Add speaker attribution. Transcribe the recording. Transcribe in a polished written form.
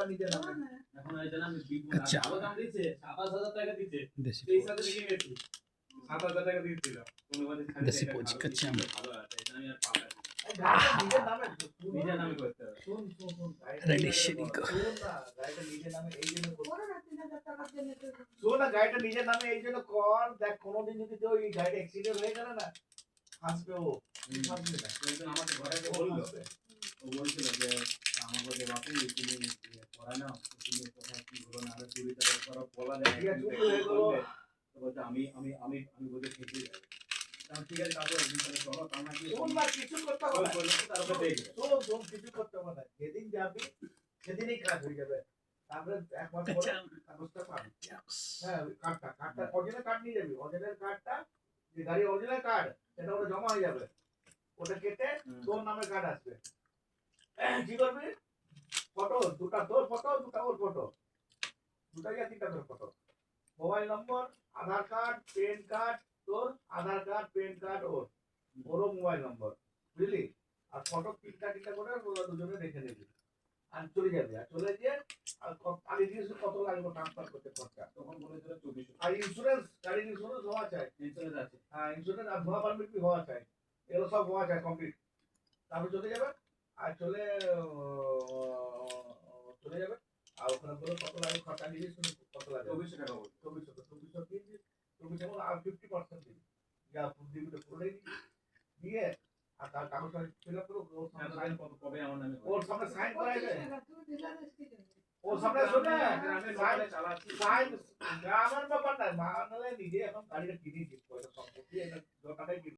Speaker 1: টাকা নিজের নামে।
Speaker 2: এখন এই জন্য আমি বিগ
Speaker 3: আচ্ছা।
Speaker 2: ভালো দাম দিচ্ছে 27,000 টাকা দিচ্ছে
Speaker 3: দেশি
Speaker 2: সেই সাথে রেখে গেছি 7,000 টাকা দিয়েছিল কোনো মানে
Speaker 3: দেশি পোচ কাচ্চি আম।
Speaker 2: ভালো আছে এটা আমি আর পাবো
Speaker 1: গাড়িটা নিজের নামে
Speaker 2: নিজের নামে করতে হবে
Speaker 1: শুন
Speaker 3: Ready, steady, go.
Speaker 1: শোন না গাড়িটা নিজের নামে এই জন্য শোন না গাড়িটা নিজের নামে এই জন্য কর দেখ কোনোদিন যদি তো এই গাড়িটা অ্যাক্সিডেন্ট হয়ে গেল না ফাঁসবে ও ফাঁসবে না
Speaker 2: একজন আমাকে ঘরে বললো ও বলছিল যে আমাকে যে বাপু তুমি পড়া নাও তুমি কোথায় কি হলো না আরে চুরি টাকা করা বলা যায়
Speaker 1: ঠিক আছে, চুরি হয়ে গেলো।
Speaker 2: তো বলছে আমি বলতে থেকে যাবো কারণ ঠিক আছে তারপর একদিন তাহলে চলো তা না কি
Speaker 1: শোন না কিছু করতে হবে না
Speaker 2: তারপর দেখবে
Speaker 1: শোন কিছু করতে হবে না যেদিন যাবি সেদিনই কাজ হয়ে যাবে তারপরে এক মাস পরে কাগজটা পাবি হ্যাঁ ওই কার্ডটা অরিজিনাল কার্ড নিয়ে যাবি অরিজিনাল কার্ডটা যে গাড়ির অরিজিনাল কার্ড সেটা ওটা জমা হয়ে যাবে ওটা কেটে তোর নামে কার্ড আসবে কি করবি ফটো দুটা তোর ফটো দুটা ওর ফটো দুটা ইয়া তিনটা তোর ফটো মোবাইল নম্বর আধার কার্ড প্যান কার্ড তোর আধার কার্ড প্যান কার্ড ওরও মোবাইল নম্বর বুঝলি আর ফটো তিনটা করে ওরা দুজনে রেখে নিবি আর চলে যাবে আর চলে গিয়ে আগে জিনিস কত লাগবে ট্রান্সফার করতে খরচা
Speaker 2: তখন বলেছিল 2400
Speaker 1: আর ইন্স্যুরেন্স গাড়ির ইন্স্যুরেন্স হওয়া চাই
Speaker 2: ইন্স্যুরেন্স আছে
Speaker 1: হ্যাঁ ইন্স্যুরেন্স আর ধোয়া পারমিট হওয়া চাই এগুলো সব হওয়া চাই কমপ্লিট তারপর চলে যাবে আর চলে যাবে আর ওখানে বলে কত লাগবে খরচা নিবি কত লাগবে
Speaker 2: 2400 টাকা বলছে
Speaker 1: 2400 দিয়ে 2400 আর 50% দিবি যা দিবি তো করে দিয়ে আর তার কাগজটা ফিল আপ করো ওর সামনে সাইন
Speaker 2: কত কবে আমার নামে
Speaker 1: ওর সামনে সাইন করাইবে ওর সামনে শোনে
Speaker 2: গ্রামের মোবাইলে চালাচ্ছি
Speaker 1: সাইন গ্রামের ব্যাপার না মানলে নিজে এখন গাড়িটা কিনেছি পয়সা সম্পত্তি এটা দোকানে